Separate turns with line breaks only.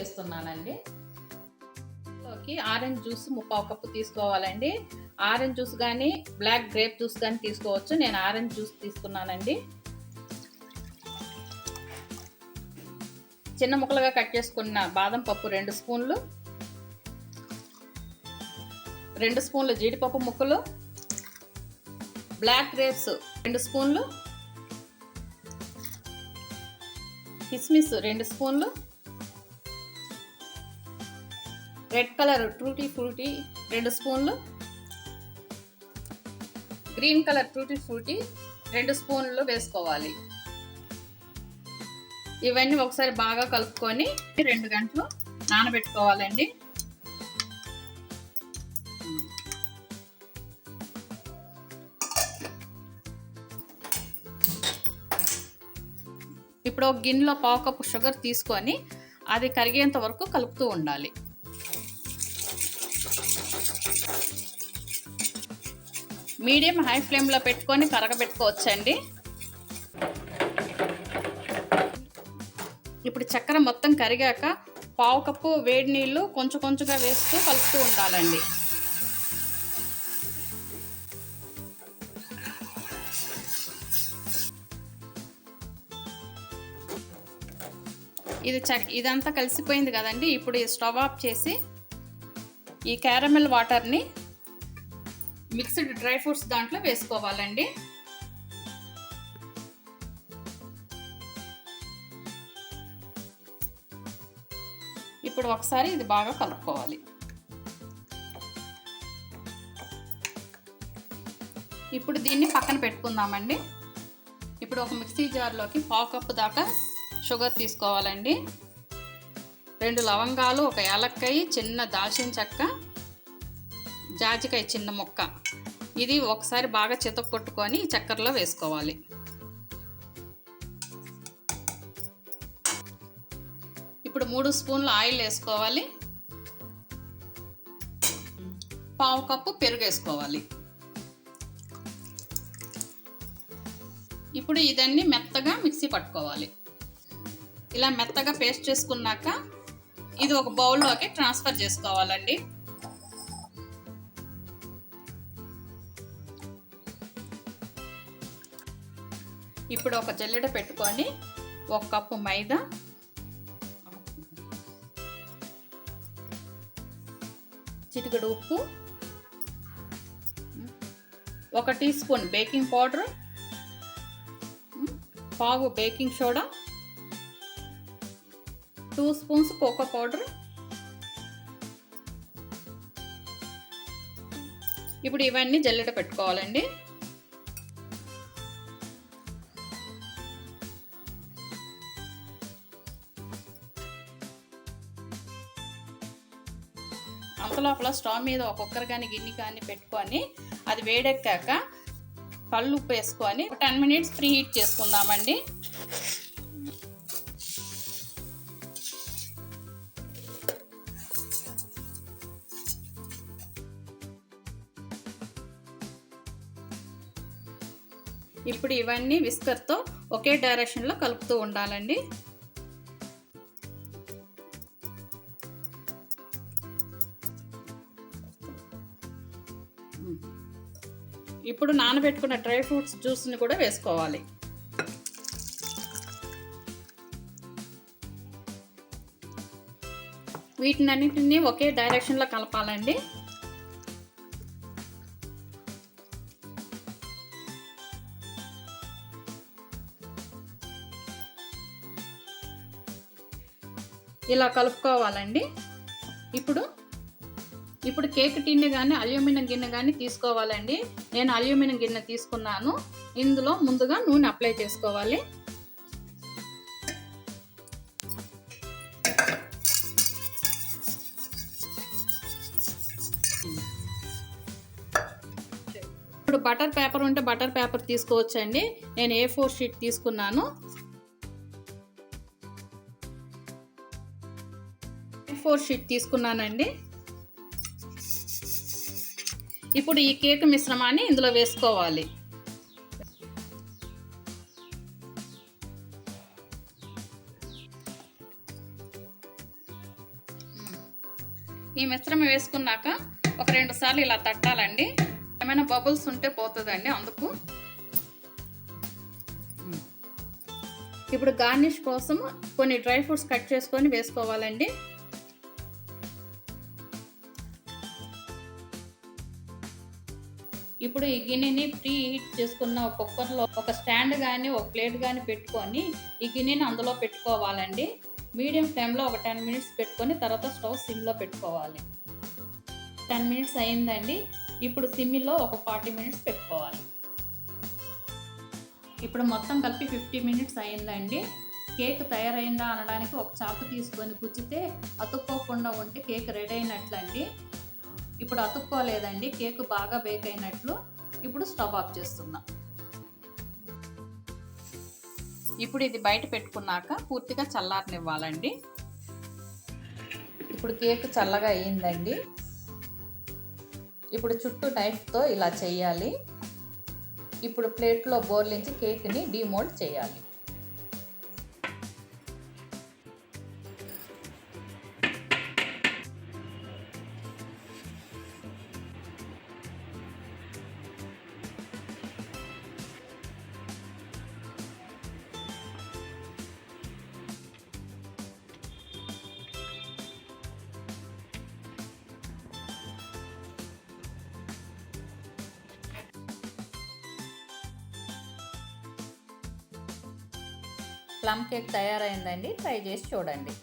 వేస్తున్నానండి. లోకి orange juice 3/4 cup తీసుకోవాలండి. ఆరెంజ్ జ్యూస్ కానీ బ్లాక్ గ్రేప్ జ్యూస్ కానీ తీసుకోవచ్చు. నేను ఆరెంజ్ జ్యూస్ తీసుకున్నానండి. చిన్న ముక్కలుగా కట్ చేసుకున్న బాదం పప్పు 2 స్పూన్లు, 2 స్పూన్లు జీడిపప్పు ముక్కలు, బ్లాక్ గ్రేప్స్ 2 స్పూన్లు, కిస్మిస్ 2 స్పూన్లు, రెడ్ కలర్ టూటీ ఫ్రూటీ 2 స్పూన్లు, గ్రీన్ కలర్ టూటీ ఫ్రూటీ 2 స్పూన్లు వేసుకోవాలి. ఇవన్నీ ఒకసారి బాగా కలుపుకొని 2 గంటలు నానబెట్టుకోవాలండి. ఇప్పుడు ఒక గిన్నెలో 1/4 కప్పు షుగర్ తీసుకొని అది కరిగేంత వరకు కలుపుతూ ఉండాలి. మీడియం హై ఫ్లేమ్లో పెట్టుకొని కరగబెట్టుకోవచ్చండి. ఇప్పుడు చక్కెర మొత్తం కరిగాక 1/4 కప్పు వేడి నీళ్ళు కొంచెం కొంచెంగా వేస్తూ కలుపుతూ ఉండాలండి. ఇదంతా కలిసిపోయింది కదండి. ఇప్పుడు ఈ స్టవ్ ఆఫ్ చేసి ఈ క్యారమెల్ వాటర్ని మిక్స్డ్ డ్రై ఫ్రూట్స్ దాంట్లో వేసుకోవాలండి. ఇప్పుడు ఒకసారి ఇది బాగా కలుపుకోవాలి. ఇప్పుడు దీన్ని పక్కన పెట్టుకుందామండి. ఇప్పుడు ఒక మిక్సీ జార్లోకి 1/4 కప్పు దాకా షుగర్ తీసుకోవాలండి. 2 లవంగాలు, 1 యాలక్కాయ, చిన్న దాల్చిన చెక్క, జాజికాయ చిన్న ముక్క, ఇది ఒకసారి బాగా చితక్కొట్టుకొని చక్కెరలో వేసుకోవాలి. ఇప్పుడు 3 స్పూన్ల ఆయిల్ వేసుకోవాలి. 1/4 కప్పు పెరుగు వేసుకోవాలి. ఇప్పుడు ఇదన్నీ మెత్తగా మిక్సీ పట్టుకోవాలి. ఇలా మెత్తగా పేస్ట్ చేసుకున్నాక ఇది ఒక బౌల్లోకి ట్రాన్స్ఫర్ చేసుకోవాలండి. ఇప్పుడు ఒక జల్లెడ పెట్టుకొని 1 కప్పు మైదా, 1 చిటికెడు ఉప్పు, 1 teaspoon baking powder, 1/2 baking soda, 2 spoons cocoa powder. ఇప్పుడు ఇవన్నీ జల్లెడ పెట్టుకోవాలండి. అంతలోపల స్టవ్ మీద ఒక కుక్కర్ కానీ గిన్నె కానీ పెట్టుకొని అది వేడెక్కాక కళ్ళు ఉప్పు వేసుకొని 10 మినిట్స్ ప్రీ హీట్ చేసుకుందామండి. ఇప్పుడు ఇవన్నీ విస్కర్తో ఒకే డైరెక్షన్లో కలుపుతూ ఉండాలండి. ఇప్పుడు నానబెట్టుకున్న డ్రై ఫ్రూట్స్ జ్యూస్ని కూడా వేసుకోవాలి. వీటినన్నింటినీ ఒకే డైరెక్షన్లో కలపాలండి. ఇలా కలుపుకోవాలండి. ఇప్పుడు కేక్ టిన్ కానీ అల్యూమినియం గిన్నె కానీ తీసుకోవాలండి. నేను అల్యూమినియం గిన్నె తీసుకున్నాను. ఇందులో ముందుగా నూనె అప్లై చేసుకోవాలి. ఇప్పుడు బటర్ పేపర్ ఉంటే బటర్ పేపర్ తీసుకోవచ్చండి. నేను A4 షీట్ తీసుకున్నాను. A4 షీట్ తీసుకున్నానండి. ఇప్పుడు ఈ కేక్ మిశ్రమాన్ని ఇందులో వేసుకోవాలి. ఈ మిశ్రమం వేసుకున్నాక ఒక 2 సార్లు ఇలా తట్టాలండి. ఏమైనా బబుల్స్ ఉంటే పోతుందండి అందుకు. ఇప్పుడు గార్నిష్ కోసం కొన్ని డ్రై ఫ్రూట్స్ కట్ చేసుకొని వేసుకోవాలండి. ఇప్పుడు ఈ గిన్నెని ప్రీ హీట్ చేసుకున్న కుక్కర్లో ఒక స్టాండ్ కానీ ఒక ప్లేట్ కానీ పెట్టుకొని ఈ గిన్నెని అందులో పెట్టుకోవాలండి. మీడియం ఫ్లేమ్లో ఒక 10 మినిట్స్ పెట్టుకొని తర్వాత స్టవ్ సిమ్లో పెట్టుకోవాలి. 10 మినిట్స్ అయిందండి. ఇప్పుడు సిమ్లో ఒక 40 మినిట్స్ పెట్టుకోవాలి. ఇప్పుడు మొత్తం కలిపి 50 మినిట్స్ అయిందండి. కేక్ తయారైందా అనడానికి ఒక చాకు తీసుకొని గుచ్చితే అతుక్కోకుండా ఉంటే కేక్ రెడీ అయినట్లండి. ఇప్పుడు అతుక్కోలేదండి, కేక్ బాగా బేక్ అయినట్లు. ఇప్పుడు స్టవ్ ఆఫ్ చేస్తున్నా. ఇప్పుడు ఇది బయట పెట్టుకున్నాక పూర్తిగా చల్లారనివ్వాలండి. ఇప్పుడు కేక్ చల్లగా అయ్యిందండి. ఇప్పుడు చుట్టూ నైఫ్తో ఇలా చేయాలి. ఇప్పుడు ప్లేట్లో బోర్లించి కేక్ని డీమోల్డ్ చేయాలి. Plum cake తయారైందండి. ట్రై చేసి చూడండి.